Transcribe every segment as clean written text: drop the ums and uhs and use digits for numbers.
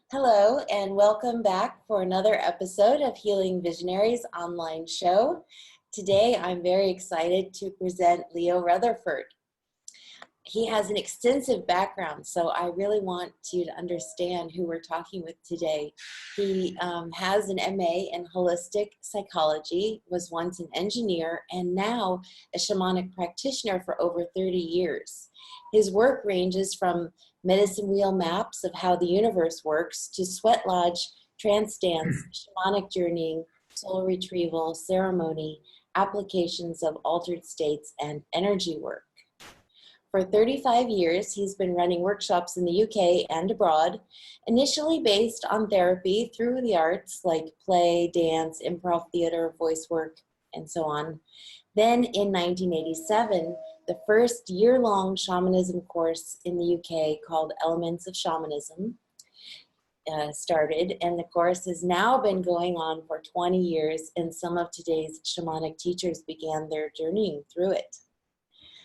Hello, and welcome back for another episode of Healing Visionaries online show. Today, I'm very excited to present Leo Rutherford. He has an extensive background, so I really want you to understand who we're talking with today. He has an MA in holistic psychology, was once an engineer, and now a shamanic practitioner for over 30 years. His work ranges from medicine wheel maps of how the universe works to sweat lodge, trance dance, shamanic journeying, soul retrieval, ceremony, applications of altered states, and energy work. For 35 years, he's been running workshops in the UK and abroad, initially based on therapy through the arts like play, dance, improv theater, voice work, and so on. Then in 1987, the first year-long shamanism course in the UK called Elements of Shamanism started, and the course has now been going on for 20 years, and some of today's shamanic teachers began their journeying through it.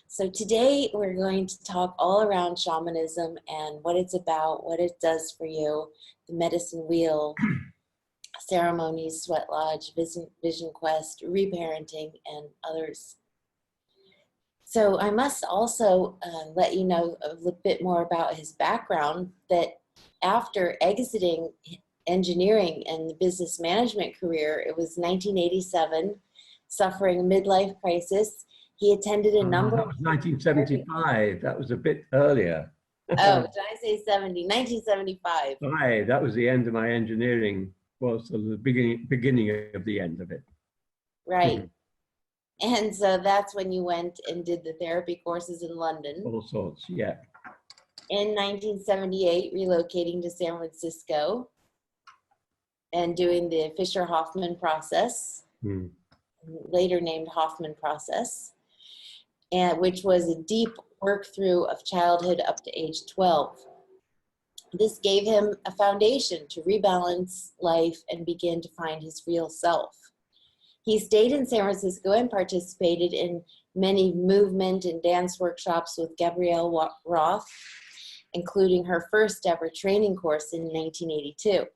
So today we're going to talk all around shamanism and what it's about, what it does for you, the medicine wheel, ceremonies, sweat lodge, vision quest, reparenting, and others. So I must also let you know a little bit more about his background, that after exiting engineering and the business management career, it was 1987, suffering a midlife crisis. He attended a number that was 1975. That was a bit earlier. Oh, did I say 70? 1975. Aye, that was the end of my engineering. Well, so the beginning of the end of it. Right. And so that's when you went and did the therapy courses in London. All sorts, yeah. In 1978, relocating to San Francisco and doing the Fisher-Hoffman process, later named Hoffman process, and which was a deep work through of childhood up to age 12. This gave him a foundation to rebalance life and begin to find his real self. He stayed in San Francisco and participated in many movement and dance workshops with Gabrielle Roth, including her first ever training course in 1982.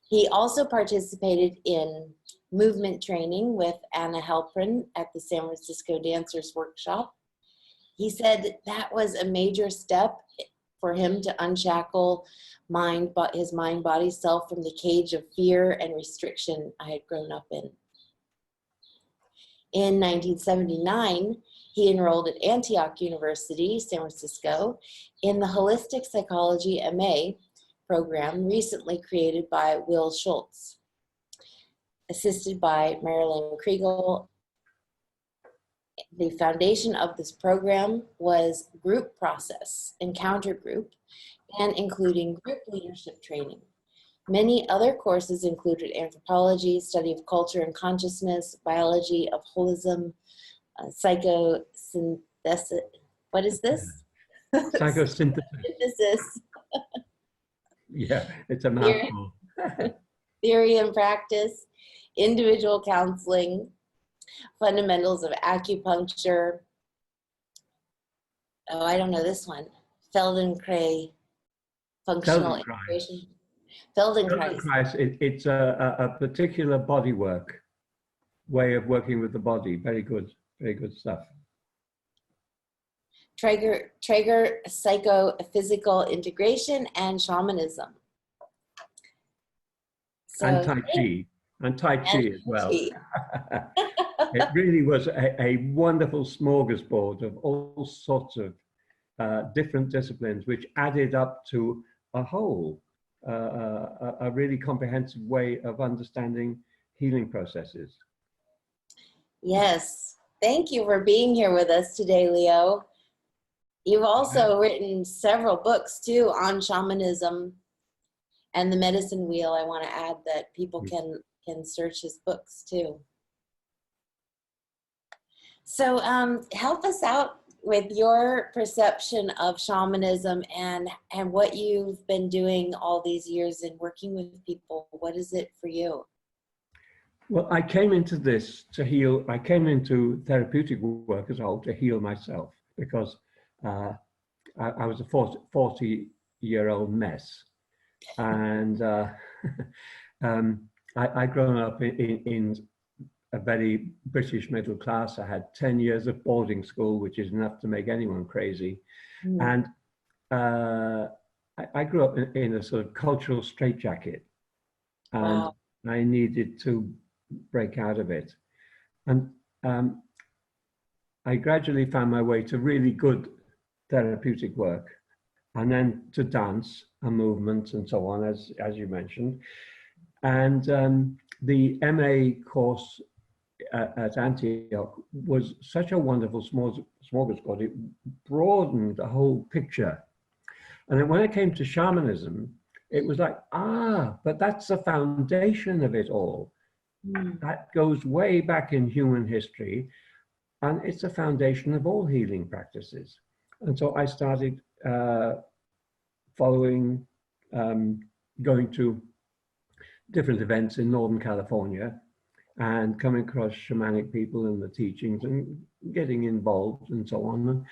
He also participated in movement training with Anna Halprin at the San Francisco Dancers Workshop. He said that was a major step for him to unshackle his mind-body self from the cage of fear and restriction I had grown up in. In 1979, he enrolled at Antioch University, San Francisco, in the Holistic Psychology MA program recently created by Will Schultz, assisted by Marilyn Kriegel. The foundation of this program was group process, encounter group, and including group leadership training. Many other courses included anthropology, study of culture and consciousness, biology of holism, psychosynthesis. What is this? Psychosynthesis. Yeah, it's a mouthful. Theory and practice, individual counseling, fundamentals of acupuncture. Oh, I don't know this one. Feldenkrais, functional integration. Feldenkrais, it's a particular body work, way of working with the body. Very good stuff. Traeger psychophysical integration and shamanism. So, and Tai Chi as well. It really was a wonderful smorgasbord of all sorts of different disciplines, which added up to a whole, a really comprehensive way of understanding healing processes. Yes, thank you for being here with us today, Leo. You've also written several books too on shamanism and the medicine wheel. I want to add that people can search his books too. So help us out with your perception of shamanism and what you've been doing all these years in working with people. What is it for you? Well, I came into this to heal. I came into therapeutic work as a whole to heal myself, because I was a 40-year-old mess. And I grown up in a very British middle class. I had 10 years of boarding school, which is enough to make anyone crazy. And I grew up in a sort of cultural straitjacket, and I needed to break out of it. And I gradually found my way to really good therapeutic work, and then to dance and movement and so on, as you mentioned. And the MA course at Antioch was such a wonderful smorgasbord. It broadened the whole picture. And then when it came to shamanism, it was like, but that's the foundation of it all. That goes way back in human history, and it's the foundation of all healing practices. And so I started following, going to different events in Northern California and coming across shamanic people and the teachings and getting involved and so on.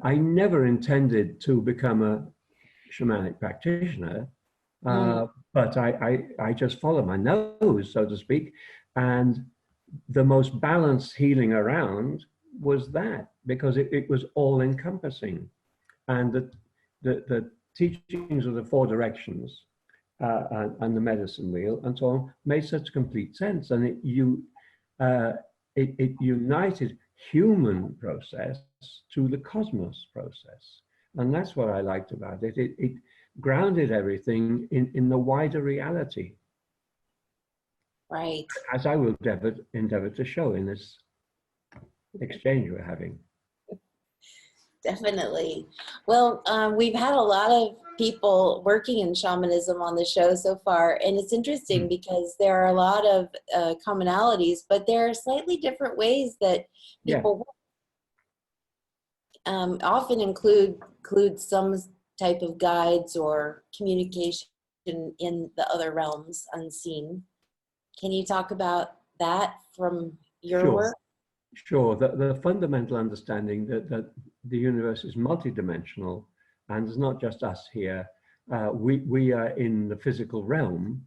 I never intended to become a shamanic practitioner, but I just followed my nose, so to speak. And the most balanced healing around was that, because it was all encompassing. And the teachings of the four directions and the medicine wheel and so on made such complete sense. And it united human process to the cosmos process. And that's what I liked about it. It grounded everything in the wider reality. Right. As I will endeavor to show in this exchange we're having. Definitely. Well, we've had a lot of people working in shamanism on the show so far, and it's interesting because there are a lot of commonalities, but there are slightly different ways that people work. Often include some type of guides or communication in the other realms unseen. Can you talk about that from your work? Sure. The fundamental understanding that the universe is multidimensional, and it's not just us here. We are in the physical realm,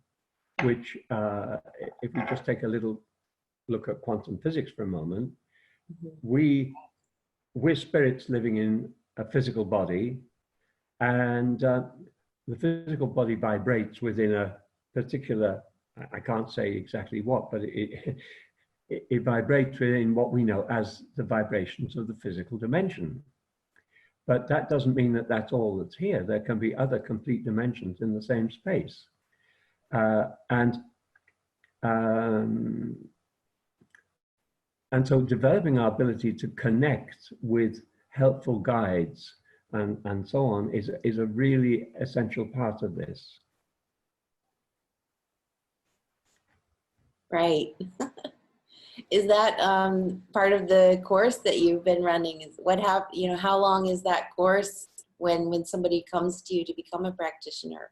which, if we just take a little look at quantum physics for a moment, we're spirits living in a physical body, and the physical body vibrates within a particular, I can't say exactly what, but it vibrates within what we know as the vibrations of the physical dimension. But that doesn't mean that that's all that's here. There can be other complete dimensions in the same space. And so developing our ability to connect with helpful guides and so on is a really essential part of this. Right. Is that part of the course that you've been running? Is how long is that course when somebody comes to you to become a practitioner?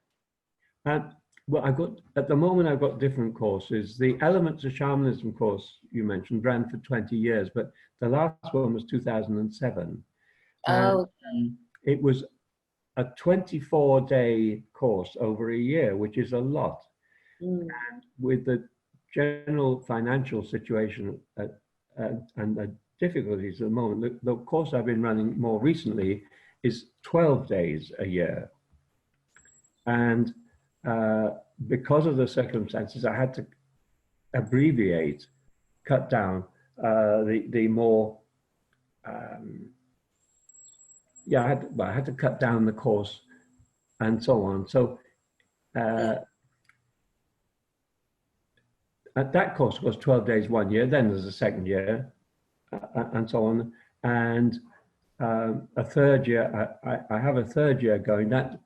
Well, at the moment I've got different courses. The Elements of Shamanism course you mentioned ran for 20 years, but the last one was 2007. Oh. And it was a 24-day course over a year, which is a lot. And with the general financial situation and the difficulties at the moment, the course I've been running more recently is 12 days a year. And because of the circumstances, I had to abbreviate, cut down the more, I had to cut down the course and so on. So that course was 12 days 1 year, then there's a second year and so on. And a third year, I have a third year going that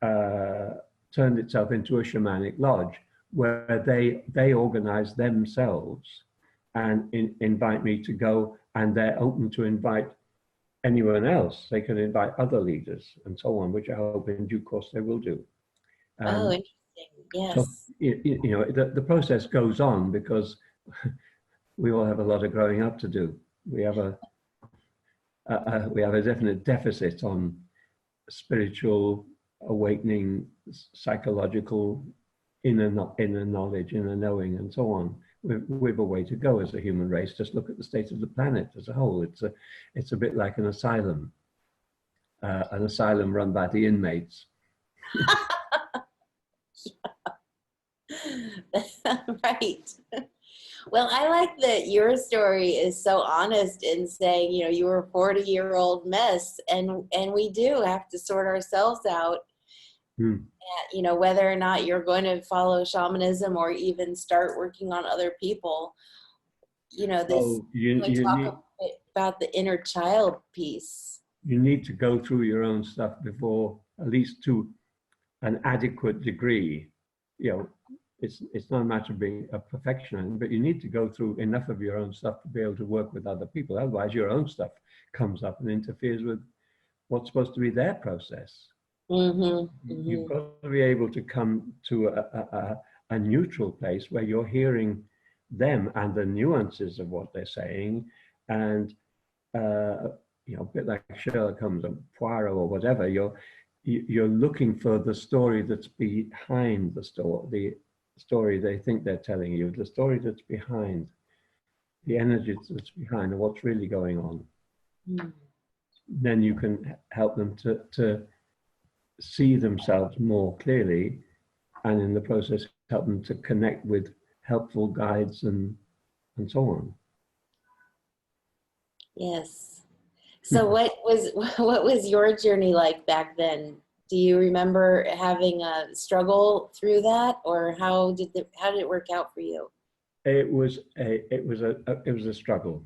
turned itself into a shamanic lodge where they organize themselves and invite me to go, and they're open to invite anyone else. They can invite other leaders and so on, which I hope in due course they will do. Oh, interesting. Yes. So, you know, the process goes on because we all have a lot of growing up to do. We have a definite deficit on spiritual awakening, psychological inner knowledge, inner knowing, and so on. We've a way to go as a human race. Just look at the state of the planet as a whole. It's a bit like an asylum run by the inmates. Right. Well, I like that your story is so honest in saying, you know, you were a 40-year-old mess, and we do have to sort ourselves out. You know, whether or not you're going to follow shamanism or even start working on other people. You know, this we talk a bit about the inner child piece. You need to go through your own stuff before, at least to an adequate degree. You know, it's not a matter of being a perfectionist, but you need to go through enough of your own stuff to be able to work with other people. Otherwise, your own stuff comes up and interferes with what's supposed to be their process. You've got to be able to come to a neutral place where you're hearing them and the nuances of what they're saying, and you know, a bit like Sherlock Holmes or Poirot or whatever. You're looking for the story that's behind the story they think they're telling you, the story that's behind, the energy that's behind, and what's really going on. Then you can help them to see themselves more clearly, and in the process help them to connect with helpful guides and so on. Yes. So what was your journey like back then? Do you remember having a struggle through that, or how did it work out for you? It was a struggle.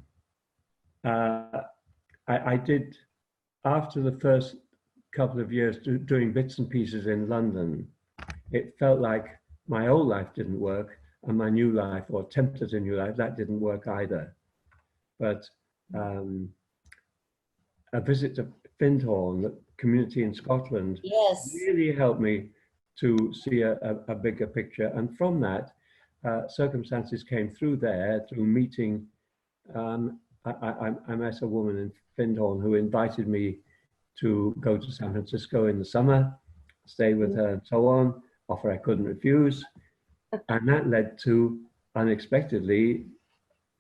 I did, after the first couple of years doing bits and pieces in London, it felt like my old life didn't work, and my new life, or attempt at a new life, that didn't work either. But a visit to Findhorn, the community in Scotland, really helped me to see a bigger picture. And from that, circumstances came through there, through meeting. I met a woman in Findhorn who invited me to go to San Francisco in the summer, stay with her and so on, offer I couldn't refuse. And that led to, unexpectedly,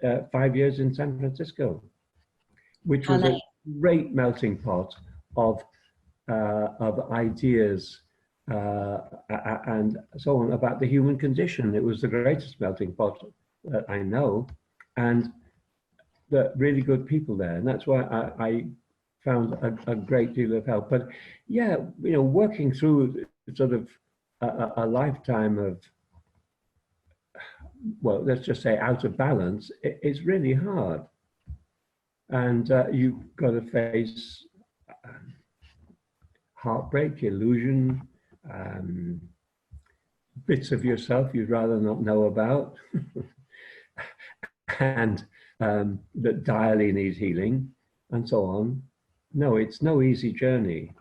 5 years in San Francisco, which was a great melting pot of ideas and so on about the human condition. It was the greatest melting pot that I know, and the really good people there. And that's why I found a great deal of help. But yeah, you know, working through sort of a lifetime of, well, let's just say out of balance, it's really hard. And you've got to face heartbreak, illusion, bits of yourself you'd rather not know about, and that direly need healing, and so on. No, it's no easy journey.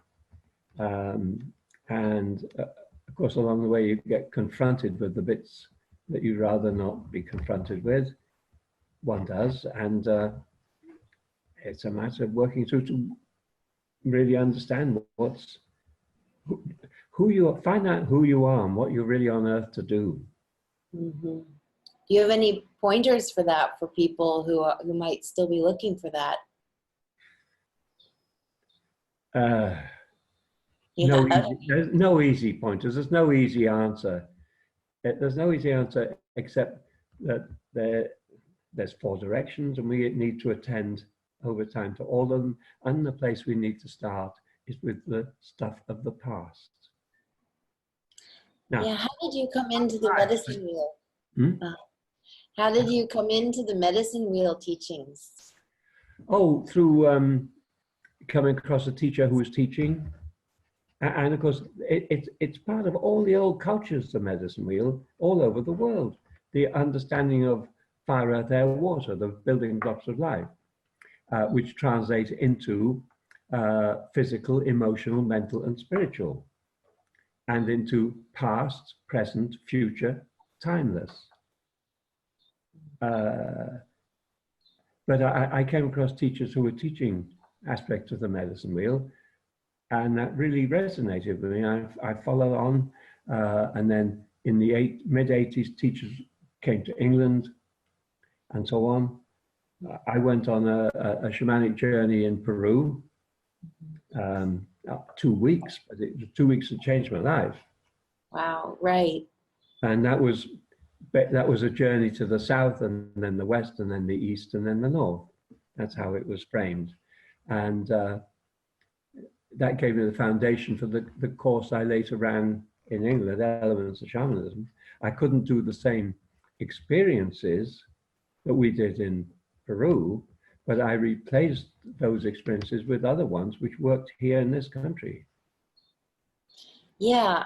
And of course, along the way, you get confronted with the bits that you'd rather not be confronted with. One does, and it's a matter of working through to really understand who you are, find out who you are and what you're really on earth to do. Do you have any pointers for that, for people who might still be looking for that? There's no easy pointers. There's no easy answer. There's no easy answer except that there's 4 directions, and we need to attend over time to all of them. And the place we need to start is with the stuff of the past. Now, how did you come into the medicine wheel? How did you come into the medicine wheel teachings? Oh, through coming across a teacher who was teaching. And of course, it's part of all the old cultures, the medicine wheel, all over the world. The understanding of fire, earth, air, water, the building blocks of life, which translate into physical, emotional, mental, and spiritual, and into past, present, future, timeless. But I came across teachers who were teaching aspects of the medicine wheel, and that really resonated with me. I followed on, and then in the mid-80s, teachers came to England and so on. I went on a shamanic journey in Peru, 2 weeks, but it was 2 weeks that changed my life. Wow, right. And that was a journey to the south, and then the west, and then the east, and then the north. That's how it was framed. And that gave me the foundation for the course I later ran in England, Elements of Shamanism. I couldn't do the same experiences that we did in Peru, but I replaced those experiences with other ones which worked here in this country. Yeah,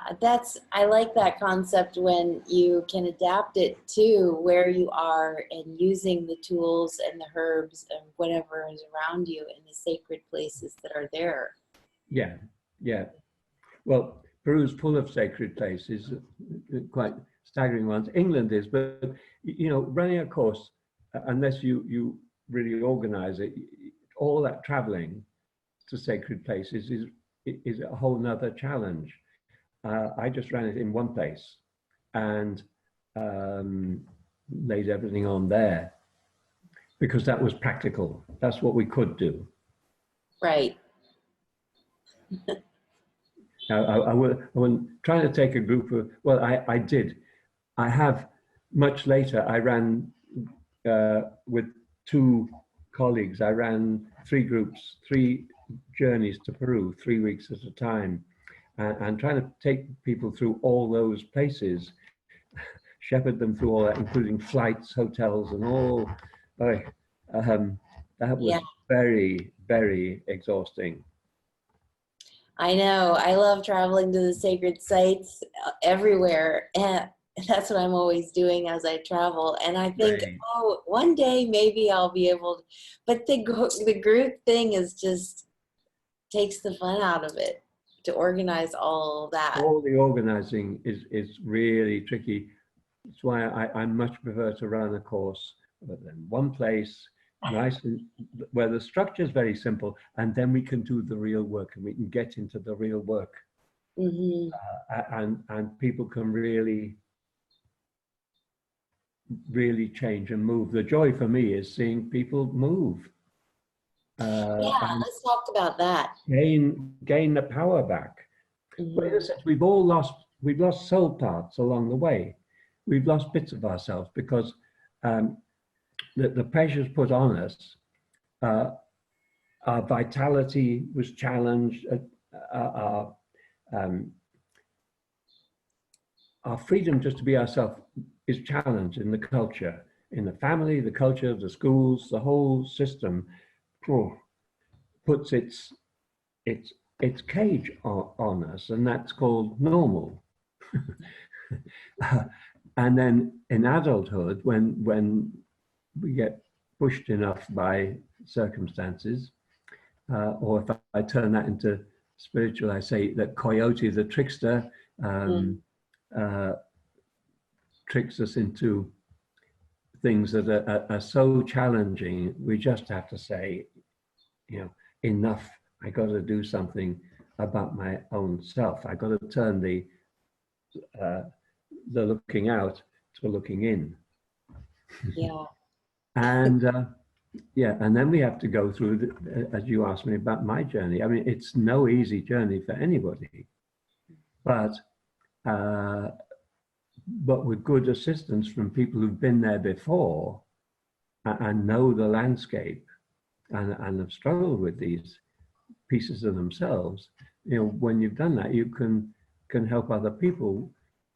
I like that concept when you can adapt it to where you are and using the tools and the herbs and whatever is around you in the sacred places that are there. Yeah, yeah. Well, Peru's full of sacred places, quite staggering ones. England is, but you know, running a course, unless you really organize it, all that traveling to sacred places is a whole nother challenge. I just ran it in one place and laid everything on there because that was practical. That's what we could do. Right. I wasn't trying to take a group of, well, I did. I have, much later, I ran with 2 colleagues. I ran 3 groups, 3 journeys to Peru, 3 weeks at a time. And trying to take people through all those places, shepherd them through all that, including flights, hotels, and all. That was very, very exhausting. I know. I love traveling to the sacred sites everywhere. And that's what I'm always doing as I travel. And I think, right, oh, one day maybe I'll be able to, but the group thing is just takes the fun out of it. To organize all that. All the organizing is really tricky. That's why I much prefer to run a course in one place, nice, where the structure is very simple, and then we can do the real work, and we can get into the real work. Mm-hmm. And people can really change and move. The joy for me is seeing people move. Yeah, let's talk about that. Gain the power back. Mm-hmm. But in a sense, we've lost soul parts along the way. We've lost bits of ourselves because the pressures put on us. Our vitality was challenged. Our freedom just to be ourselves is challenged in the culture, in the family, the culture, the schools, the whole system. Puts its cage on us, and that's called normal. And then in adulthood, when we get pushed enough by circumstances, or if I turn that into spiritual, I say that Coyote, the trickster, tricks us into things that are so challenging. We just have to say, you know, enough. I got to do something about my own self. I got to turn the looking out to looking in. Yeah. And and then we have to go through, as you asked me about my journey. I mean, it's no easy journey for anybody, but with good assistance from people who've been there before and know the landscape and have struggled with these pieces of themselves, you know, when you've done that, you can help other people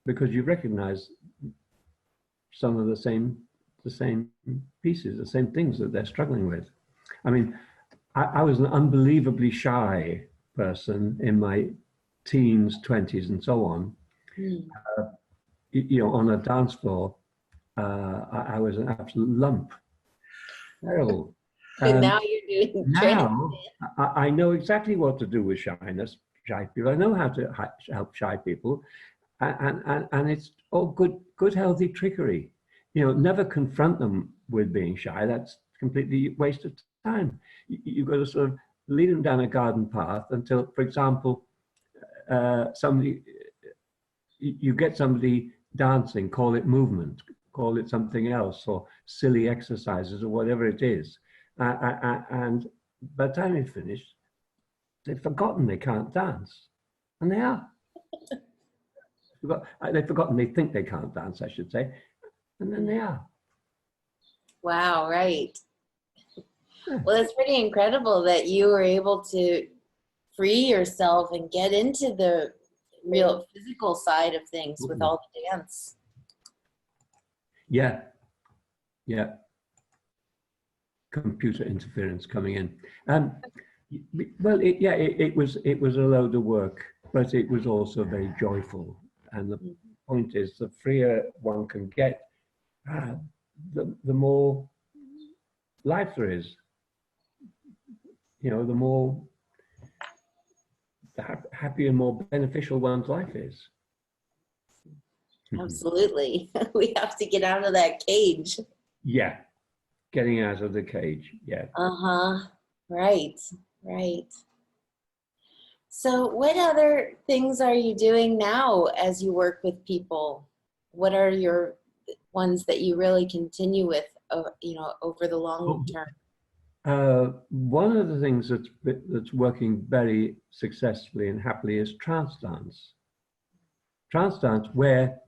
because you recognize some of the same pieces, the same things that they're struggling with. I mean, I was an unbelievably shy person in my teens, 20s, and so on. You know, on a dance floor, I was an absolute lump. Terrible. Now you're doing now I know exactly what to do with shy people. I know how to help shy people, and it's all good healthy trickery. You know, never confront them with being shy. That's completely waste of time. You've got to sort of lead them down a garden path until, for example, you get somebody dancing, call it movement, call it something else, or silly exercises, or whatever it is. And by the time they've finished, they've forgotten they can't dance. And they are. They've forgotten they think they can't dance, I should say. And then they are. Wow, right. Well, it's pretty incredible that you were able to free yourself and get into the real physical side of things with all the dance. Yeah. Yeah. Computer interference coming in. Well, it was a load of work, but it was also very joyful. And the point is, the freer one can get, the more life there is. You know, the more happy and more beneficial one's life is. Absolutely. We have to get out of that cage. Yeah. Getting out of the cage. Yeah. Uh-huh. Right. Right. So what other things are you doing now as you work with people? What are your ones that you really continue with, over the long term? One of the things that's working very successfully and happily is trance dance. Trance dance, where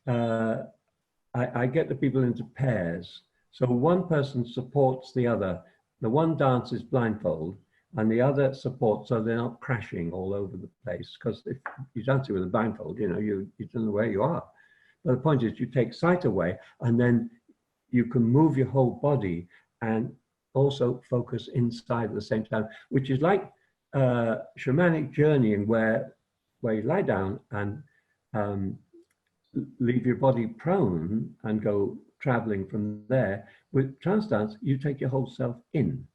I get the people into pairs. So one person supports the other. The one dances blindfold, and the other supports, so they're not crashing all over the place. Because if you dance it with a blindfold, you don't know where you are. But the point is, you take sight away, and then you can move your whole body and also focus inside at the same time, which is like shamanic journeying, where you lie down and leave your body prone and go traveling from there. With trance dance, you take your whole self in.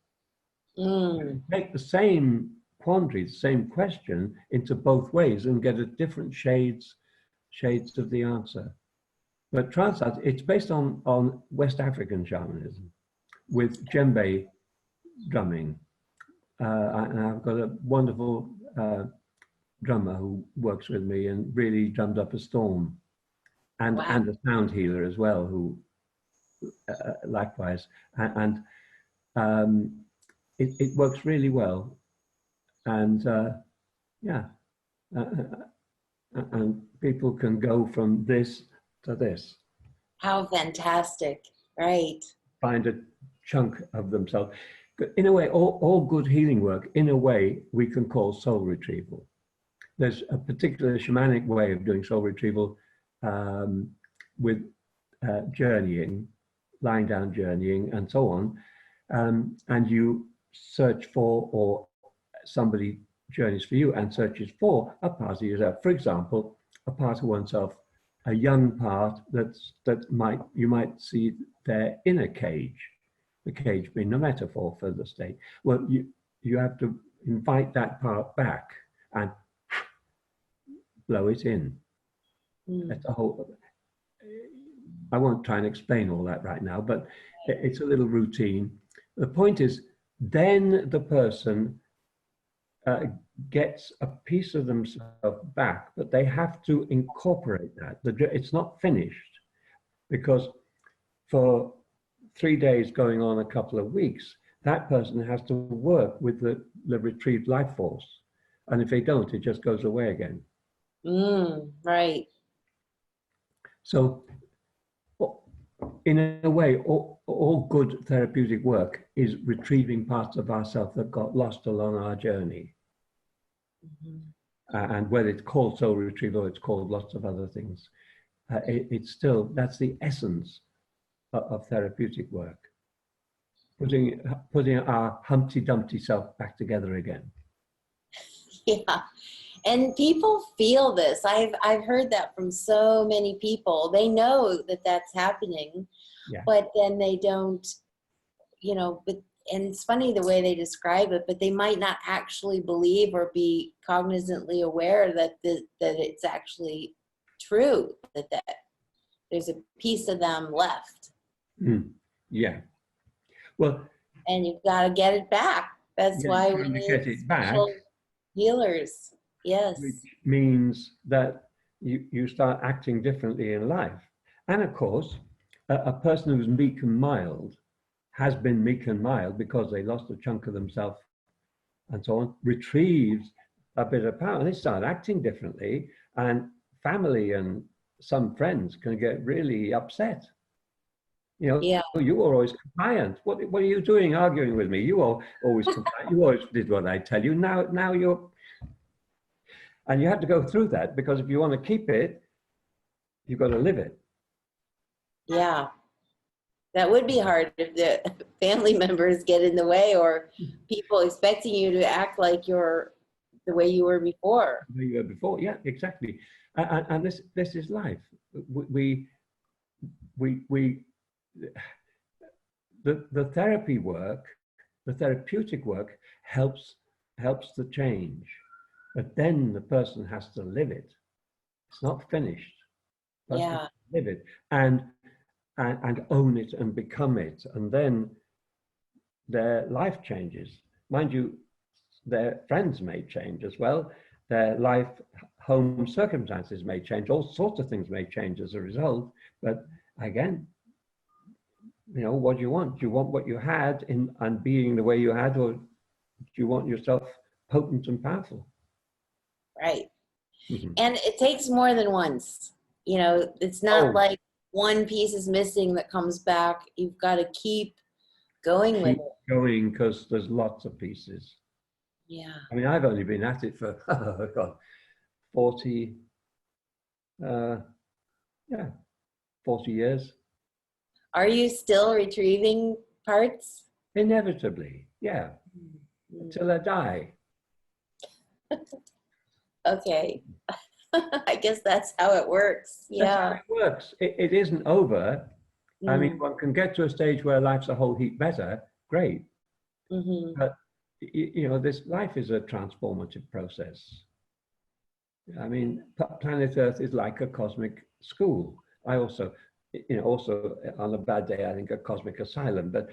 You take the same quandary, the same question into both ways and get a different shades of the answer. But trance dance, it's based on West African shamanism with djembe drumming. And I've got a wonderful drummer who works with me and really drummed up a storm. And a sound healer as well, who likewise, and it works really well, and and people can go from this to this. How fantastic! Right. Find a chunk of themselves. In a way, all good healing work, in a way, we can call soul retrieval. There's a particular shamanic way of doing soul retrieval. With journeying, lying down journeying, and so on, and you search for, or somebody journeys for you and searches for a part of yourself. For example, a part of oneself, a young part that you might see there in a cage. The cage being a metaphor for the state. Well, you have to invite that part back and blow it in. That's a whole. I won't try and explain all that right now, but it's a little routine. The point is, then the person gets a piece of themselves back, but they have to incorporate that. It's not finished, because for 3 days going on a couple of weeks, that person has to work with the retrieved life force. And if they don't, it just goes away again. Right. So in a way, all good therapeutic work is retrieving parts of ourselves that got lost along our journey. And whether it's called soul retrieval, it's called lots of other things. It's still, that's the essence of therapeutic work. Putting our Humpty Dumpty self back together again. Yeah. And people feel this. I've heard that from so many people. They know that that's happening, but then they don't, and it's funny the way they describe it, but they might not actually believe or be cognizantly aware that it's actually true, that there's a piece of them left. Yeah. Well, and you've got to get it back. That's why we trying to need get it back, special healers. Yes. which means that you start acting differently in life. And of course, a person who's meek and mild has been meek and mild because they lost a chunk of themselves and so on, retrieves a bit of power, and they start acting differently, and family and some friends can get really upset. Yeah. You were always compliant. What are you doing arguing with me? You were always compliant. You always did what I tell you. Now you're... And you have to go through that, because if you want to keep it, you've got to live it. Yeah. That would be hard if the family members get in the way, or people expecting you to act like you're the way you were before. The way you were before, yeah, exactly. And this is life. The therapy work, the therapeutic work helps the change, but then the person has to live it. It's not finished. The person has to live it and own it and become it, and then their life changes. Mind you, their friends may change as well. Their life, home circumstances may change. All sorts of things may change as a result. But again, what do you want? Do you want what you had and being the way you had, or do you want yourself potent and powerful? Right. And it takes more than once. It's not like one piece is missing that comes back. You've got to keep going with it. Going, because there's lots of pieces. Yeah. I mean, I've only been at it for 40 years. Are you still retrieving parts? Inevitably, yeah. Until I die. Okay. I guess that's how it works. Yeah. That's how it works. It isn't over. I mean, one can get to a stage where life's a whole heap better. Great. But, this life is a transformative process. I mean, planet Earth is like a cosmic school. I also, also on a bad day, I think a cosmic asylum, but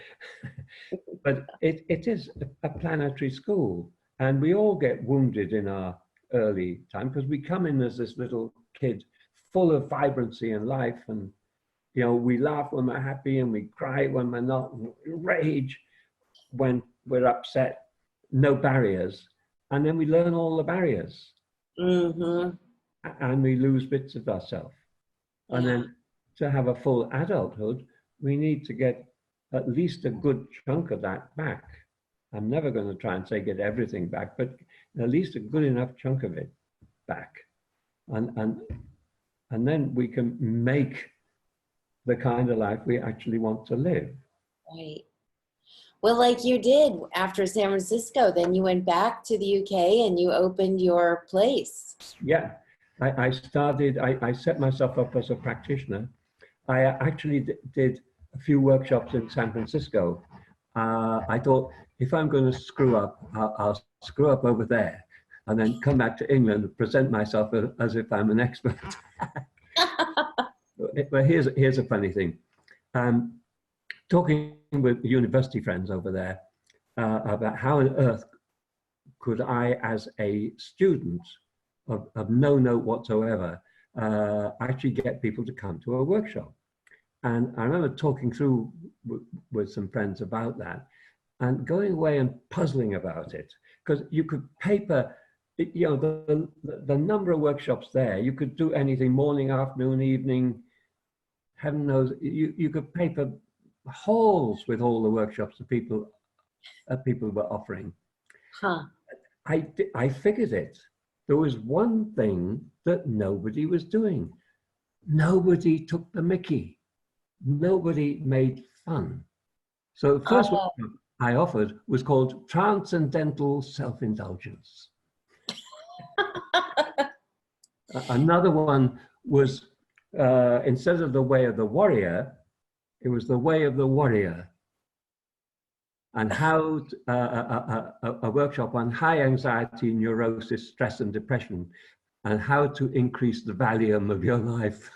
it is a planetary school. And we all get wounded in our early time, because we come in as this little kid full of vibrancy and life, and we laugh when we're happy, and we cry when we're not, and we rage when we're upset. No barriers. And then we learn all the barriers, and we lose bits of ourselves. And then to have a full adulthood, we need to get at least a good chunk of that back. I'm never going to try and say get everything back, but at least a good enough chunk of it back. And then we can make the kind of life we actually want to live. Right. Well, like you did after San Francisco, then you went back to the UK and you opened your place. Yeah, I set myself up as a practitioner. I actually did a few workshops in San Francisco. I thought, if I'm going to screw up, I'll screw up over there, and then come back to England and present myself as if I'm an expert. But here's a funny thing. Talking with university friends over there about how on earth could I, as a student of no note whatsoever, actually get people to come to a workshop. And I remember talking through with some friends about that, and going away and puzzling about it, because you could paper, the number of workshops there, you could do anything, morning, afternoon, evening, heaven knows, you could paper halls with all the workshops that people were offering. I figured it. There was one thing that nobody was doing. Nobody took the mickey. Nobody made fun. So the first one I offered was called Transcendental Self-Indulgence. Another one was, instead of the way of the warrior, it was the way of the warrior. And how a workshop on high anxiety, neurosis, stress, and depression, and how to increase the Valium of your life.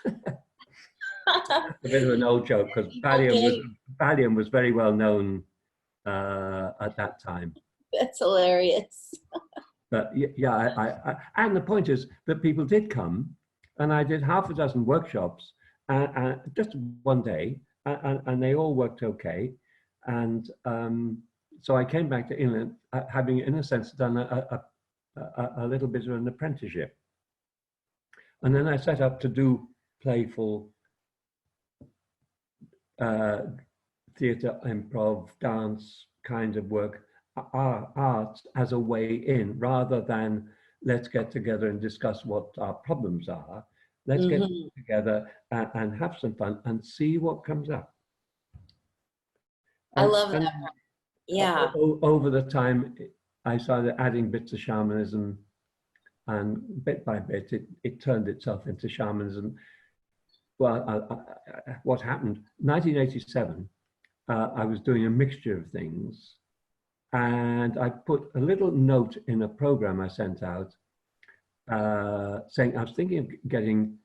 A bit of an old joke, because Valium was very well known at that time. That's hilarious. But yeah, and the point is that people did come, and I did half a dozen workshops, just one day, and they all worked okay. And so I came back to England, having, in a sense, done a little bit of an apprenticeship. And then I set up to do playful theatre, improv, dance kind of work, art as a way in, rather than let's get together and discuss what our problems are. Let's get together and have some fun and see what comes up. I love that. Yeah. Over the time, I started adding bits of shamanism, and bit by bit, it turned itself into shamanism. Well, what happened? 1987, I was doing a mixture of things, and I put a little note in a program I sent out saying I was thinking of getting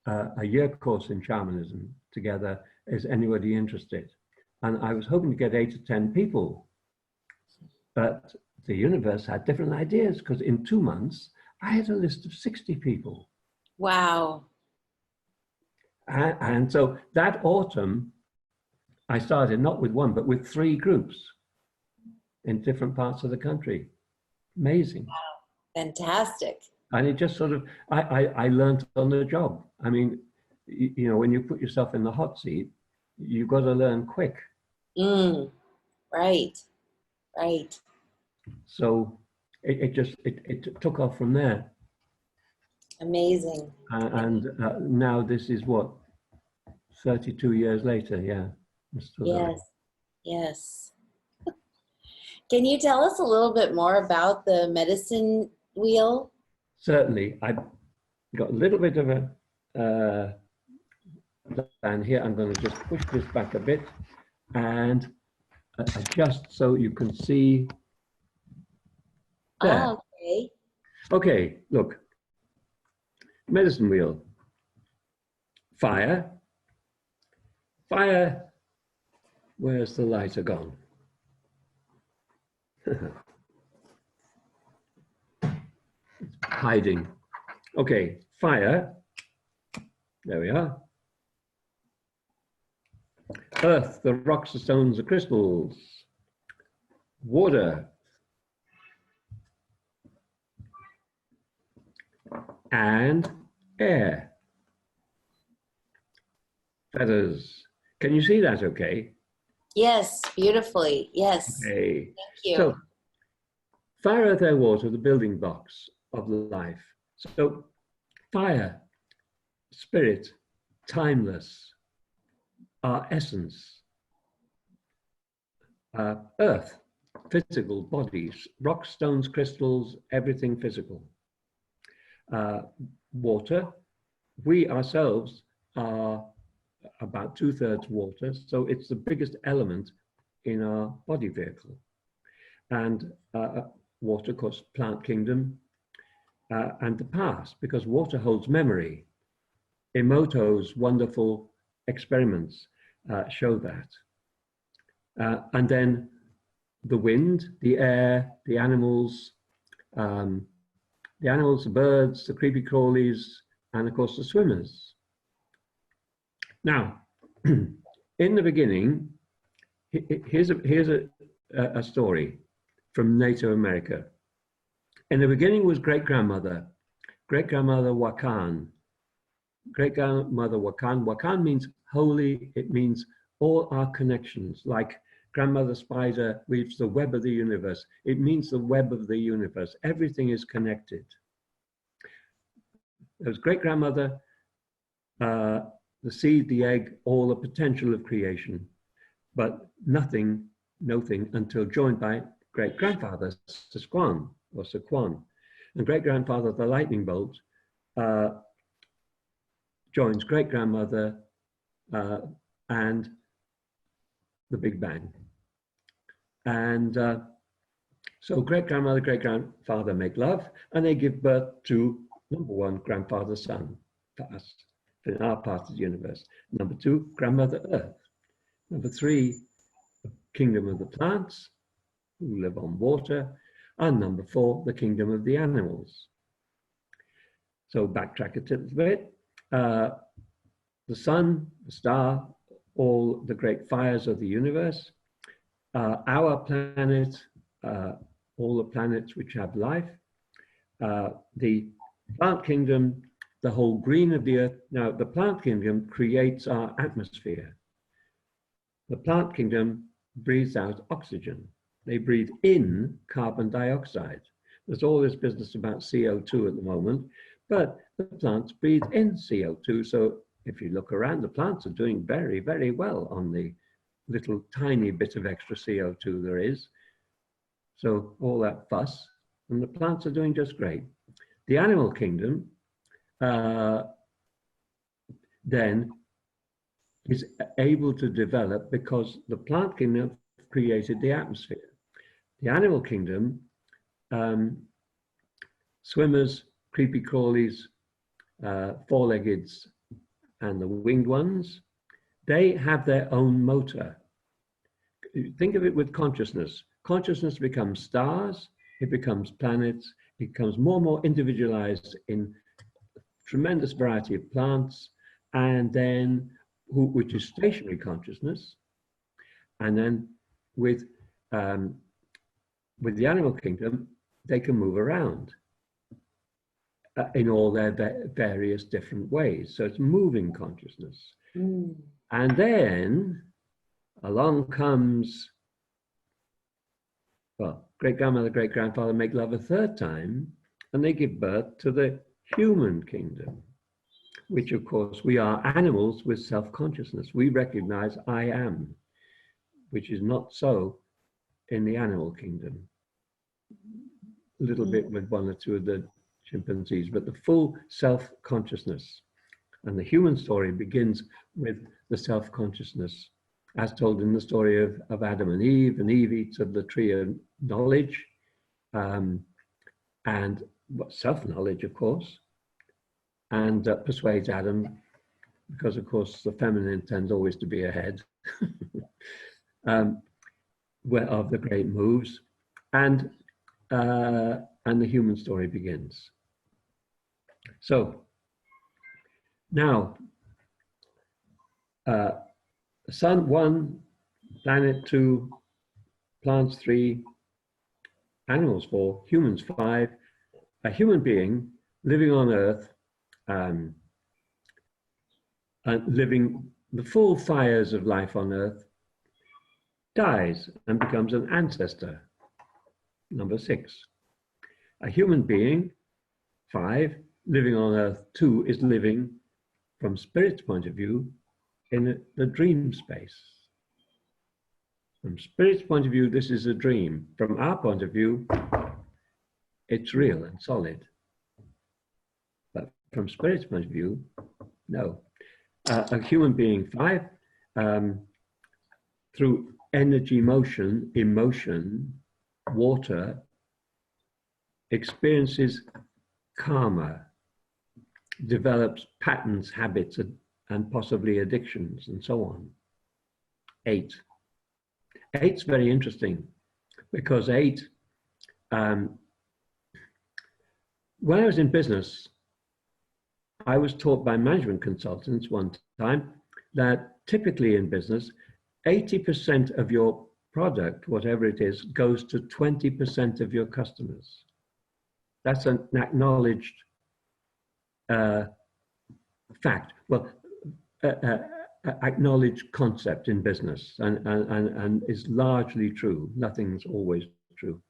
a year course in shamanism together. Is anybody interested? And I was hoping to get 8 to 10 people, but the universe had different ideas, because in 2 months, I had a list of 60 people. Wow. And so that autumn, I started not with one, but with 3 groups in different parts of the country. Amazing. Wow. Fantastic. And it just sort of, I learned on the job. I mean, you know, when you put yourself in the hot seat, you've got to learn quick. Right. Right. So it took off from there. Amazing. And now this is what, 32 years later, yeah. Yes, yes. Can you tell us a little bit more about the medicine wheel? Certainly. I've got a little bit of a plan here. I'm going to just push this back a bit and adjust so you can see there. Oh, okay. Okay, look. Medicine wheel. Fire. Fire. Where's the lighter gone? Hiding. Okay, fire. There we are. Earth, the rocks, the stones, the crystals. Water. And air. Feathers. Can you see that okay? Yes, beautifully. Yes. Okay. Thank you. So, fire, earth, air, water, the building blocks of life. So, fire, spirit, timeless, our essence. Earth, physical, bodies, rocks, stones, crystals, everything physical. Water, we ourselves are about 2/3 water, so it's the biggest element in our body vehicle. And water, of course, plant kingdom, and the past, because water holds memory. Emoto's wonderful experiments show that. And then the wind, the air, the animals, the birds, the creepy crawlies, and of course the swimmers. Now, in the beginning, here's a story from Native America. In the beginning was great-grandmother Wakan. Great-grandmother Wakan. Wakan means holy. It means all our connections, like grandmother spider weaves the web of the universe. It means the web of the universe. Everything is connected. There's great-grandmother, the seed, the egg, all the potential of creation, but nothing until joined by great-grandfather, Sasquan or Saquon. And great-grandfather, the lightning bolt, joins great-grandmother and the Big Bang. And so great-grandmother, great-grandfather make love, and they give birth to number 1, grandfather, son, past, in our part of the universe. Number 2, grandmother, earth. Number 3, kingdom of the plants. who live on water. And number 4, the kingdom of the animals. So backtrack a little bit. The sun, the star, all the great fires of the universe, our planet, all the planets which have life, the plant kingdom, the whole green of the earth. Now, the plant kingdom creates our atmosphere. The plant kingdom breathes out oxygen. They breathe in carbon dioxide. There's all this business about CO2 at the moment, but the plants breathe in CO2. So if you look around, the plants are doing very, very well on the little tiny bit of extra CO2 there is. So all that fuss, and the plants are doing just great. The animal kingdom then is able to develop because the plant kingdom created the atmosphere. The animal kingdom, swimmers, creepy crawlies, four-leggeds, and the winged ones, they have their own motor. Think of it with consciousness. Consciousness becomes stars, it becomes planets, it becomes more and more individualized in tremendous variety of plants, and then which is stationary consciousness. And then with the animal kingdom, they can move around in all their various different ways. So it's moving consciousness. And then along comes, well, great-grandmother, great-grandfather make love a third time, and they give birth to the human kingdom, which of course we are animals with self-consciousness. We recognize I am, which is not so in the animal kingdom. A little bit with one or two of the chimpanzees, but the full self-consciousness. And the human story begins with the self-consciousness, as told in the story of Adam and Eve eats of the tree of knowledge, and self-knowledge, of course, and persuades Adam, because of course the feminine tends always to be ahead of the great moves, and the human story begins. So now, sun 1, planet 2, plants 3, animals 4, humans 5. A human being living on Earth, living the full fires of life on Earth, dies and becomes an ancestor, number 6. A human being, 5, living on Earth, 2, is living, from Spirit's point of view, in the dream space. From Spirit's point of view, this is a dream. From our point of view, it's real and solid. But from Spirit's point of view, no. A human being, 5, through energy, motion, emotion, water, experiences karma, develops patterns, habits, and possibly addictions, and so on. 8. 8's very interesting, because 8, when I was in business, I was taught by management consultants one time that typically in business, 80% of your product, whatever it is, goes to 20% of your customers. That's an acknowledged fact. Well, acknowledged concept in business, and is largely true. Nothing's always true.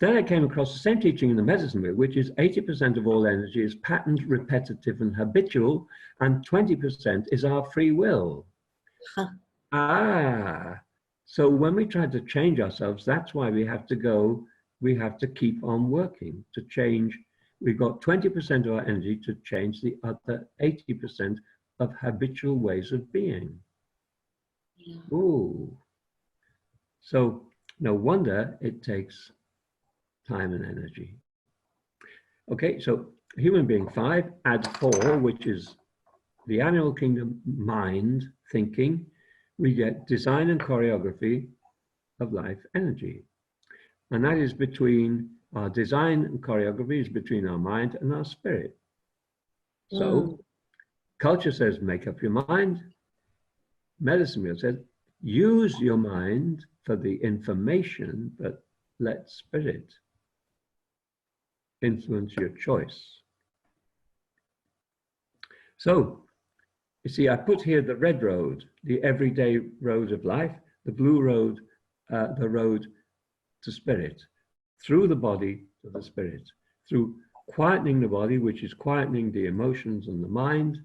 Then I came across the same teaching in the medicine wheel, which is 80% of all energy is patterned, repetitive, and habitual, and 20% is our free will. Huh. So when we try to change ourselves, that's why we have to keep on working to change. We've got 20% of our energy to change the other 80% of habitual ways of being. Yeah. Ooh. So no wonder it takes time and energy. Okay, so human being 5, add 4, which is the animal kingdom, mind, thinking. We get design and choreography of life energy. And that is between our design and choreography, is between our mind and our spirit. So culture says, make up your mind. Medicine wheel says, use your mind for the information, but let spirit influence your choice. So, you see, I put here the red road, the everyday road of life, the blue road, the road to spirit, through the body to the spirit, through quietening the body, which is quietening the emotions and the mind,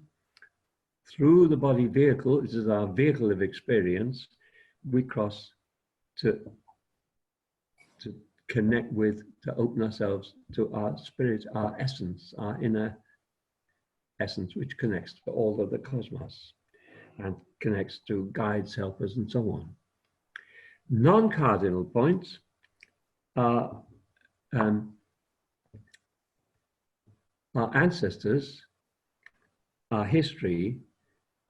through the body vehicle, this is our vehicle of experience, we cross to connect with, to open ourselves to our spirit, our essence, our inner essence, which connects to all of the cosmos and connects to guides, helpers, and so on. Non-cardinal points are our ancestors, our history.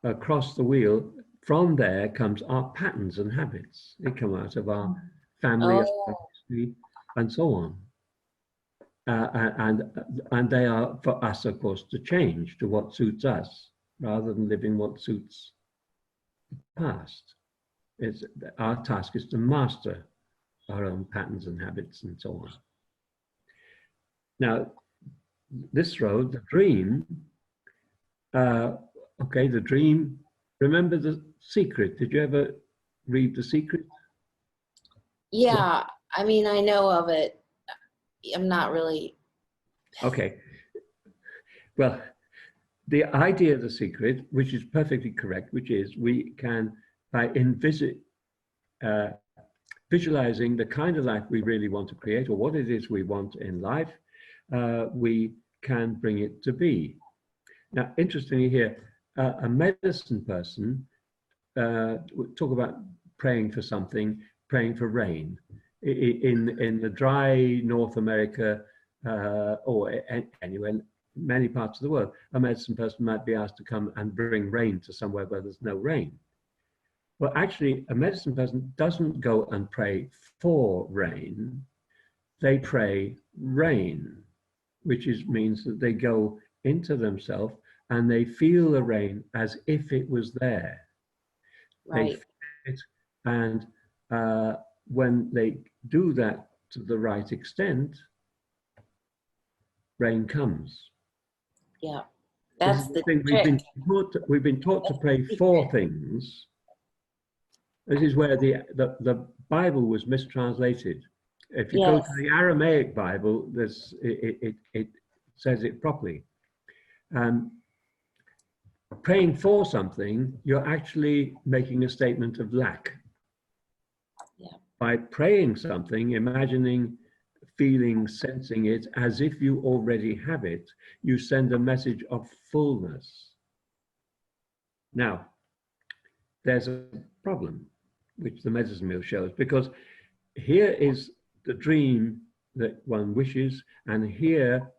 Across the wheel, from there comes our patterns and habits. They come out of our family, our history, and so on. And they are for us, of course, to change to what suits us, rather than living what suits the past. Our task is to master our own patterns and habits and so on. Now, this road, the dream, okay, the dream. Remember The Secret? Did you ever read The Secret? Yeah, I mean, I know of it. I'm not really. Okay. Well, the idea of The Secret, which is perfectly correct, which is we can, by visualizing the kind of life we really want to create, or what it is we want in life, we can bring it to be. Now, interestingly here, a medicine person talk about praying for something, praying for rain. In the dry North America, or anywhere, many parts of the world, a medicine person might be asked to come and bring rain to somewhere where there's no rain. Well, actually, a medicine person doesn't go and pray for rain. They pray rain, which means that they go into themselves and they feel the rain as if it was there. Right. They feel it, and when they do that to the right extent, rain comes. Yeah, that's the thing. We've been taught to pray for things. This is where the Bible was mistranslated. If you go to the Aramaic Bible, it says it properly. Praying for something, you're actually making a statement of lack. Yeah. By praying something, imagining, feeling, sensing it as if you already have it, you send a message of fullness. Now, there's a problem, which the medicine wheel shows, because here is the dream that one wishes, and here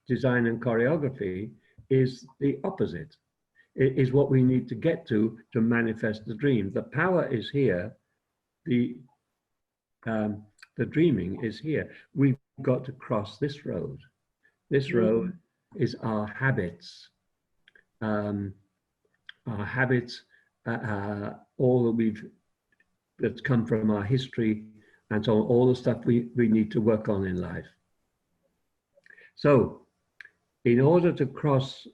design and choreography is the opposite. It is what we need to get to manifest the dream. The power is here. The dreaming is here. We've got to cross this road. This road is our habits. Our habits, all that that's come from our history, and so on, all the stuff we need to work on in life. So, in order to cross,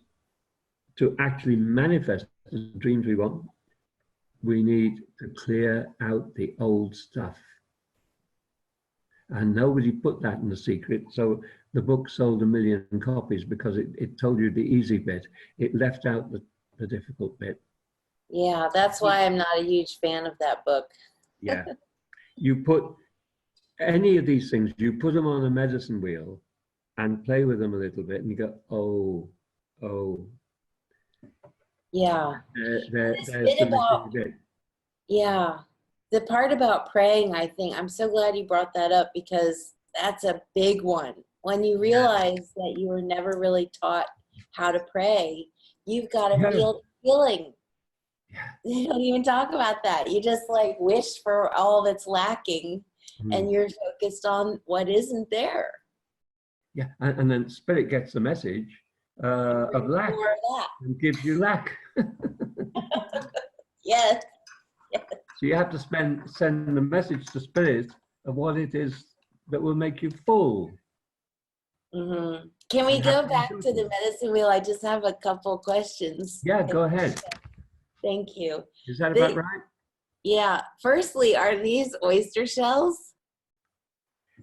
to actually manifest the dreams we want, we need to clear out the old stuff. And nobody put that in The Secret. So the book sold 1 million copies because it told you the easy bit. It left out the difficult bit. Yeah, that's why I'm not a huge fan of that book. Yeah. You put any of these things, you put them on a medicine wheel and play with them a little bit, and you go, oh. Yeah. There's the bit. Yeah. The part about praying, I think, I'm so glad you brought that up, because that's a big one. When you realize that you were never really taught how to pray, you've got to feel the feeling. You don't even talk about that. You just like wish for all that's lacking, and you're focused on what isn't there. Yeah, and then spirit gets the message of lack and gives you lack. Yes. So you have to send the message to spirit of what it is that will make you full. Mm-hmm. Can we go back to the medicine wheel? I just have a couple questions. Yeah, go ahead. Thank you. Is that about right? Yeah. Firstly, are these oyster shells?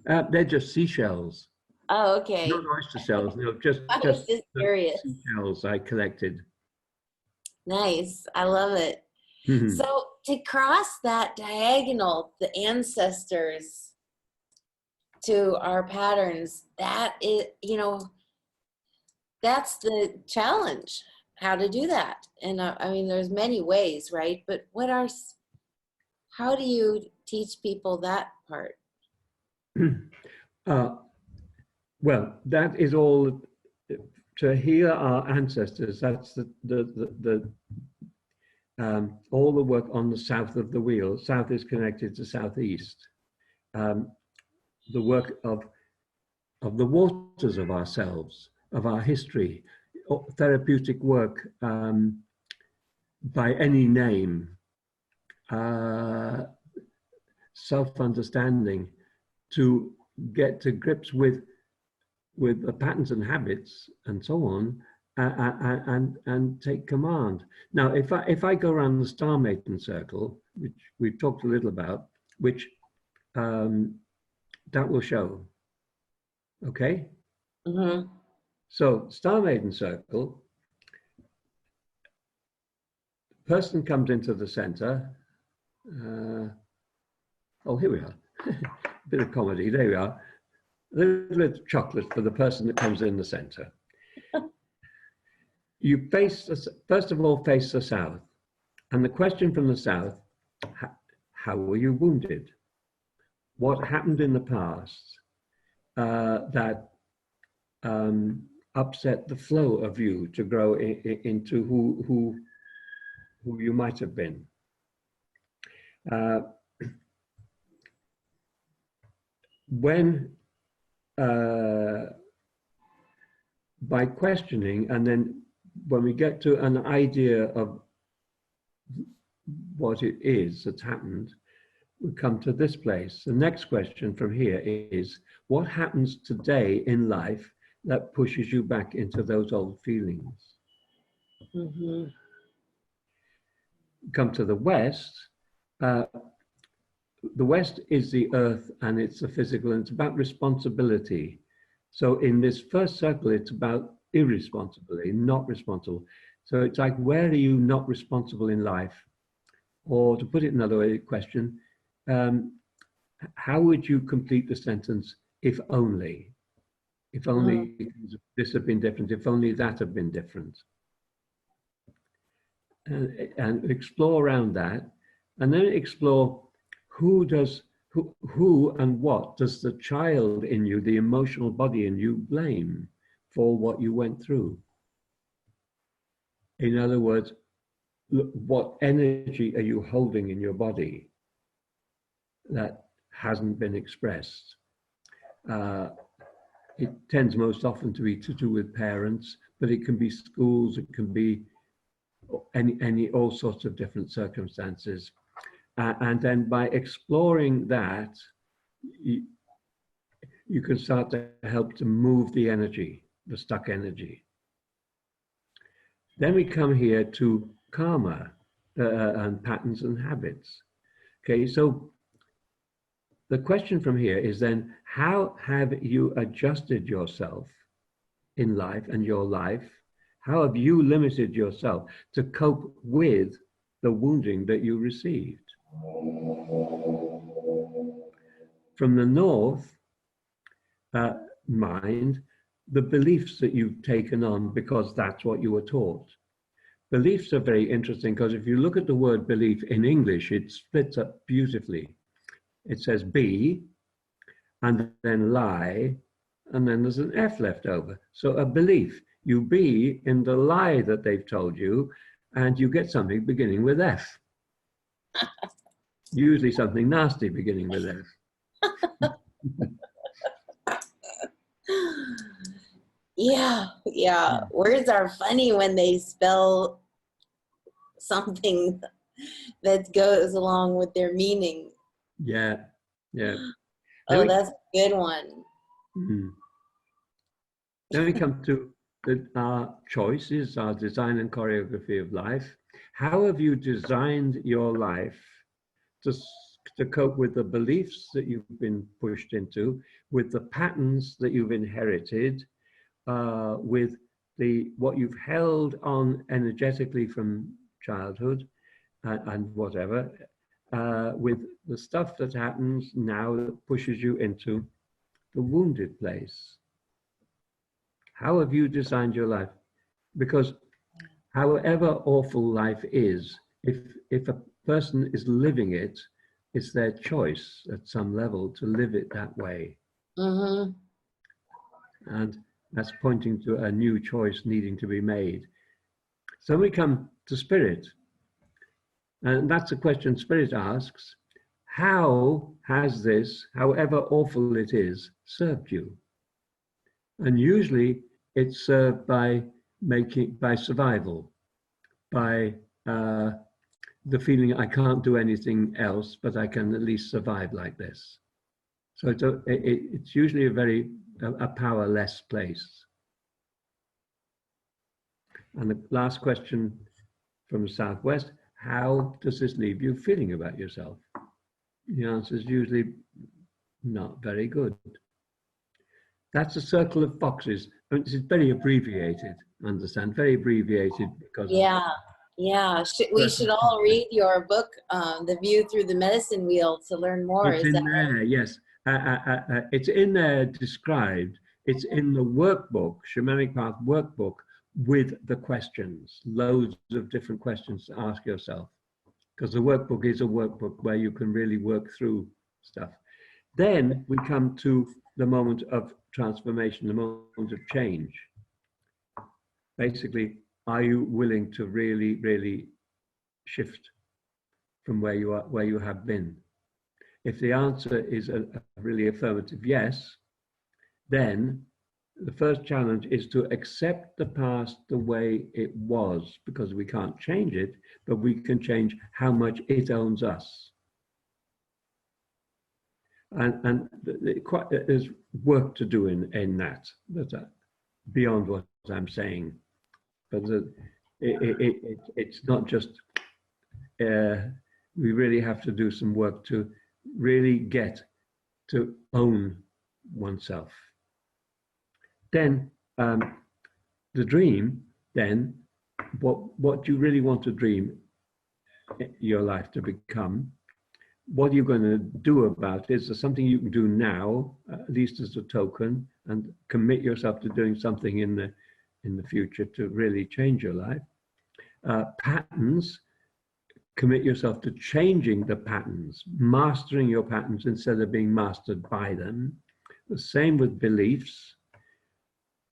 They're just seashells. Oh, okay. Not oyster shells. No, just curious. seashells I collected. Nice. I love it. So to cross that diagonal, the ancestors to our patterns, that is, that's the challenge, how to do that. And I mean, there's many ways, right? But how do you teach people that part? Well, that is all to hear our ancestors. That's all the work on the south of the wheel. South is connected to southeast. The work of the waters of ourselves, of our history, therapeutic work by any name, self-understanding, to get to grips with the patterns and habits and so on, and take command. Now, if I go around the Star Maiden circle, which we've talked a little about, which that will show. Okay. Mm-hmm. So Star Maiden circle, person comes into the center. Oh, here we are. Bit of comedy. There we are. A little bit of chocolate for the person that comes in the center. You first of all, face the south. And the question from the south, how were you wounded? What happened in the past that upset the flow of you to grow into who you might have been? When by questioning, and then when we get to an idea of what it is that's happened, we come to this place. The next question from here is, what happens today in life that pushes you back into those old feelings? Mm-hmm. Come to the West. The West is the earth and it's the physical, and it's about responsibility. So in this first circle, it's about irresponsibility, not responsible. So it's like, where are you not responsible in life? Or to put it another way, question, how would you complete the sentence, if only this had been different, if only that had been different? And explore around that, and then explore who and what does the child in you, the emotional body in you, blame for what you went through? In other words, what energy are you holding in your body that hasn't been expressed? It tends most often to be to do with parents, but it can be schools, it can be all sorts of different circumstances. And then by exploring that, you can start to help to move the energy, the stuck energy. Then we come here to karma and patterns and habits. Okay, so the question from here is then, how have you adjusted yourself in life and your life? How have you limited yourself to cope with the wounding that you received? From the North mind, the beliefs that you've taken on because that's what you were taught. Beliefs are very interesting because if you look at the word belief in English, it splits up beautifully. It says be, and then lie, and then there's an F left over. So a belief, you be in the lie that they've told you, and you get something beginning with F. Usually something nasty beginning with F. Yeah. Words are funny when they spell something that goes along with their meaning. Yeah. Oh, that's a good one. Then we come to our choices, our design and choreography of life. How have you designed your life to cope with the beliefs that you've been pushed into, with the patterns that you've inherited, with what you've held on energetically from childhood and whatever, with the stuff that happens now that pushes you into the wounded place? How have you designed your life? Because however awful life is, if a person is living it, it's their choice at some level to live it that way. Mm-hmm. And that's pointing to a new choice needing to be made. So we come to spirit. And that's a question spirit asks. How has this, however awful it is, served you? And usually it's served by survival, by the feeling I can't do anything else, but I can at least survive like this. So it's usually a powerless place. And the last question from the Southwest, how does this leave you feeling about yourself? The answer is usually not very good. That's a circle of foxes. I mean, this is very abbreviated, understand? Very abbreviated because we should all read your book, The View Through the Medicine Wheel, to learn more. It's in there, right? Yes. It's in there described. It's in the workbook, Shamanic Path workbook, with the questions, loads of different questions to ask yourself. Because the workbook is a workbook where you can really work through stuff. Then we come to the moment of transformation, the moment of change. Basically, are you willing to really, really shift from where you have been? If the answer is a really affirmative yes, then the first challenge is to accept the past the way it was, because we can't change it, but we can change how much it owns us. And there's work to do in that. That's beyond what I'm saying. But it's not just, we really have to do some work to really get to own oneself. Then the dream, then what you really want to dream your life to become, what you're going to do about it is something you can do now, at least as a token, and commit yourself to doing something in the future to really change your life. Patterns, commit yourself to changing the patterns, mastering your patterns instead of being mastered by them. The same with beliefs.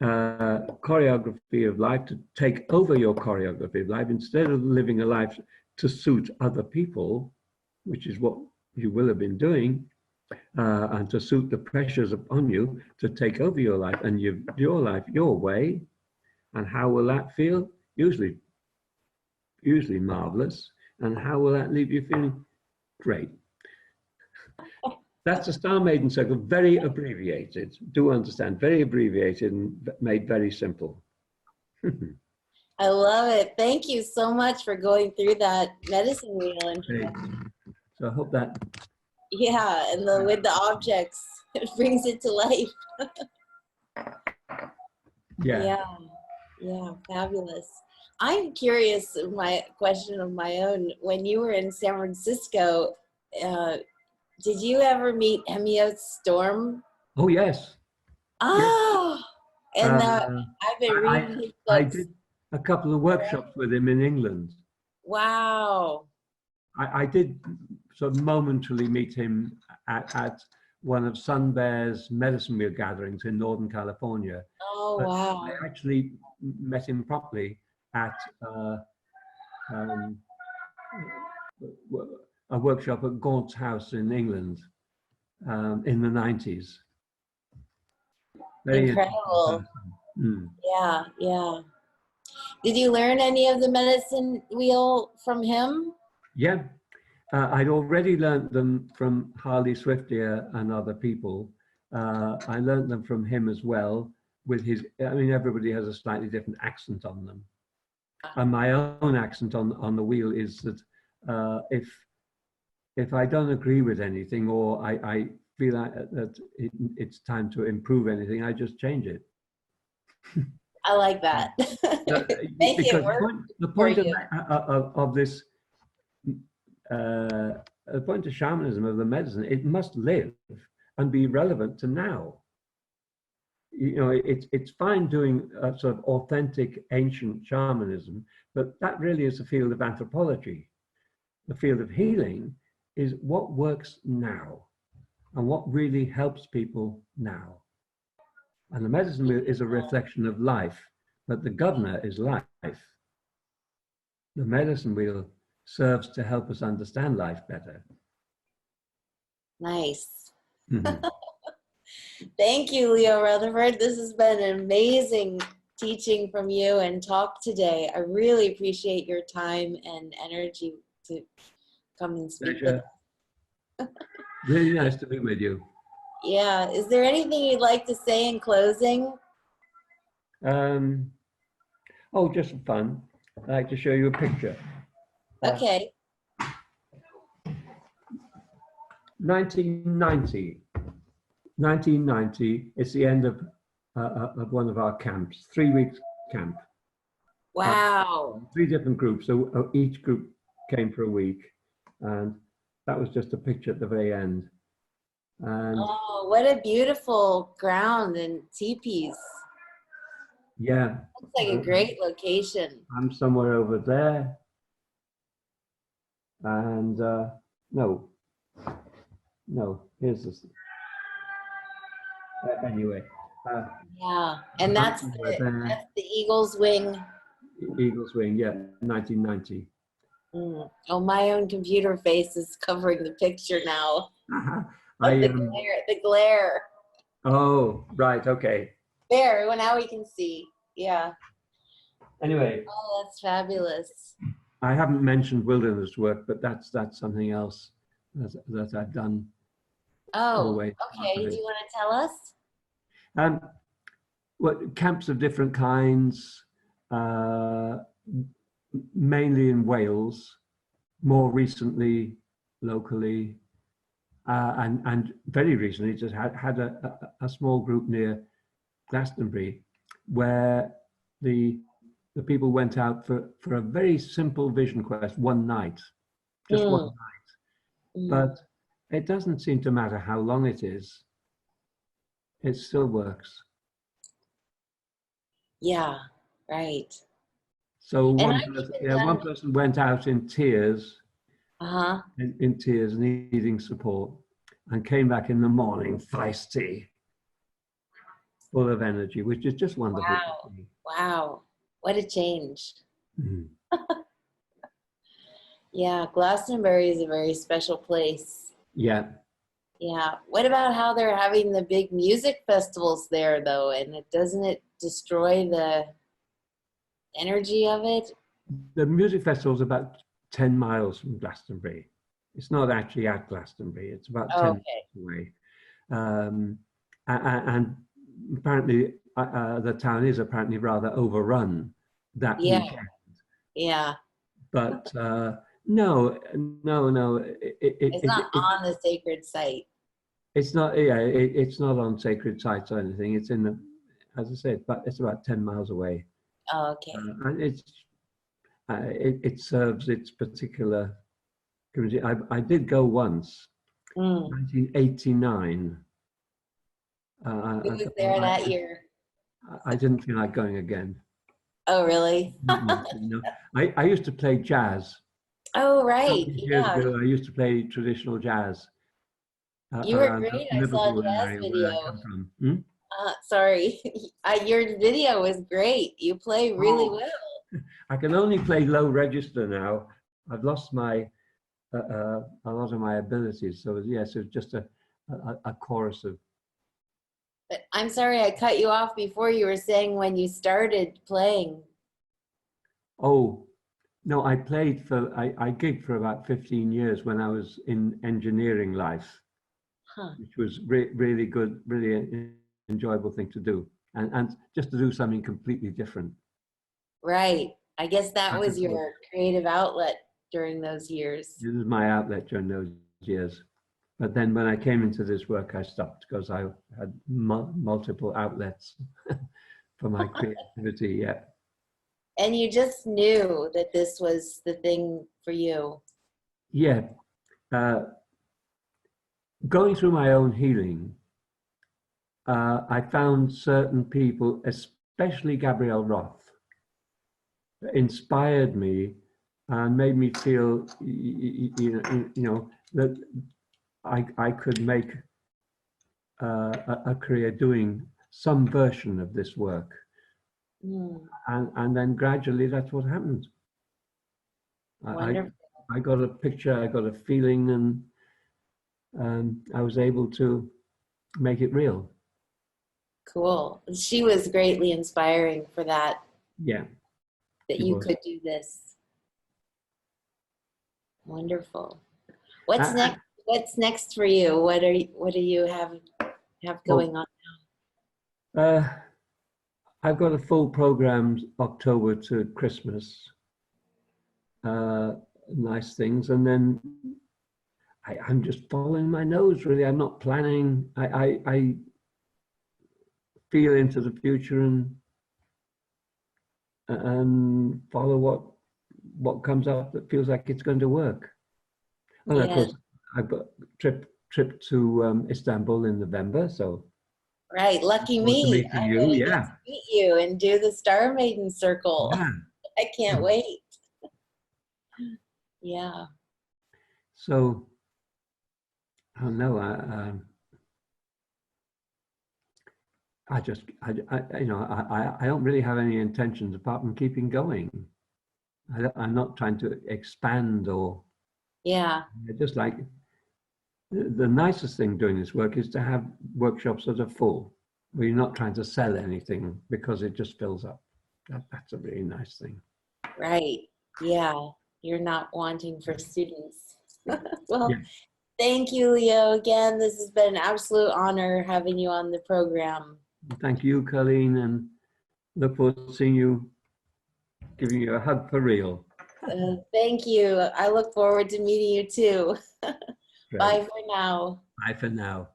Choreography of life, to take over your choreography of life instead of living a life to suit other people, which is what you will have been doing, and to suit the pressures upon you, to take over your life and your life your way. And how will that feel? Usually marvelous. And how will that leave you feeling? Great. That's a Star Maiden circle, very abbreviated. Do understand, very abbreviated and made very simple. I love it. Thank you so much for going through that medicine wheel. And so I hope that. Yeah, and with the objects, it brings it to life. Yeah, fabulous. I'm curious, my question of my own, when you were in San Francisco, did you ever meet Hemiot Storm? Oh, yes. Oh, and I've been reading his books. I did a couple of workshops with him in England. Wow. I did sort of momentarily meet him at one of Sun Bear's medicine wheel gatherings in Northern California. Oh, but wow. I actually met him properly at a workshop at Gaunt's house in England. in the 90s. Very Incredible. Mm. Yeah, yeah. Did you learn any of the medicine wheel from him? Yeah, I'd already learned them from Harley Swiftier and other people. I learned them from him as well. With his, I mean, everybody has a slightly different accent on them, and my own accent on the wheel is that if I don't agree with anything, or I feel that it's time to improve anything, I just change it. I like that. Make it Because work the for point you. of this, the point of shamanism, of the medicine, it must live and be relevant to now. You know, it's fine doing a sort of authentic ancient shamanism, but that really is a field of anthropology. The field of healing is what works now and what really helps people now. And the medicine wheel is a reflection of life, but the governor is life. The medicine wheel serves to help us understand life better. Nice. Mm-hmm. Thank you, Leo Rutherford. This has been an amazing teaching from you and talk today. I really appreciate your time and energy to come and speak with us. Really nice to be with you. Yeah. Is there anything you'd like to say in closing? Oh, just for fun. I'd like to show you a picture. Okay. 1990. 1990, it's the end of one of our camps, 3 weeks camp. Wow. 3 different groups, so each group came for a week. And that was just a picture at the very end. And oh, what a beautiful ground and teepees. yeah. Looks like a great location. I'm somewhere over there. And no, here's this. Anyway. Yeah, and that's the Eagle's Wing. Eagle's Wing, yeah, 1990. Oh, my own computer face is covering the picture now. The glare. Oh, right, okay. There, well, now we can see. Yeah. Anyway. Oh, that's fabulous. I haven't mentioned wilderness work, but that's something else that I've done. Oh, okay. Do you want to tell us? Well, camps of different kinds, mainly in Wales, more recently locally, and very recently just had a small group near Glastonbury where the people went out for a very simple vision quest, one night, just one night. But it doesn't seem to matter how long it is. It still works. Yeah, right. So one person went out in tears, in tears, needing support, and came back in the morning feisty, full of energy, which is just wonderful. Wow! Wow! What a change. Yeah, Glastonbury is a very special place. Yeah. Yeah. What about how they're having the big music festivals there, though? And doesn't it destroy the energy of it? The music festival is about 10 miles from Glastonbury. It's not actually at Glastonbury. It's about 10 miles away. And apparently the town is apparently rather overrun that weekend. Yeah. But no. It's not on the sacred site. It's not. Yeah, it's not on sacred sites or anything. It's in the, as I said, but it's about 10 miles away. Oh, okay. And it serves its particular community. I did go once, 1989. Who was there that year? I didn't feel like going again. Oh, really? No. I used to play jazz. Oh, right. Years ago, I used to play traditional jazz. You were great. I saw a jazz video. Sorry. Your video was great. You play really well. I can only play low register now. I've lost my a lot of my abilities. So yes, it's just a chorus of. I'm sorry I cut you off before. You were saying when you started playing. Oh, no, I gigged for about 15 years when I was in engineering life, which was really good, really enjoyable thing to do. And just to do something completely different. Right. I guess that was your creative outlet during those years. This is my outlet during those years. But then when I came into this work, I stopped because I had multiple outlets for my creativity. Yeah. And you just knew that this was the thing for you. Yeah. Going through my own healing, I found certain people, especially Gabrielle Roth, inspired me and made me feel, that I could make a career doing some version of this work. And then gradually that's what happened. I got a picture, I got a feeling, and I was able to make it real. Cool. She was greatly inspiring for that. Yeah. That you could do this. Wonderful. What's next? What's next for you? What do you have going on now? I've got a full program October to Christmas. Nice things, and then I'm just following my nose. Really, I'm not planning. I feel into the future and follow what comes up that feels like it's going to work. And of course, I've got trip to Istanbul in November, so. Right, lucky me. I'm going to get to meet you and do the Star Maiden Circle. Yeah. I can't wait. Yeah. So, oh no, I don't really have any intentions apart from keeping going. I'm not trying to expand or. Yeah. Just like the nicest thing doing this work is to have workshops that are full, where you're not trying to sell anything because it just fills up. That's a really nice thing. Right. Yeah. You're not wanting for students. Well, thank you, Leo. Again, this has been an absolute honor having you on the program. Thank you, Colleen, and look forward to seeing you, giving you a hug for real. Thank you. I look forward to meeting you too. Bye for now. Bye for now.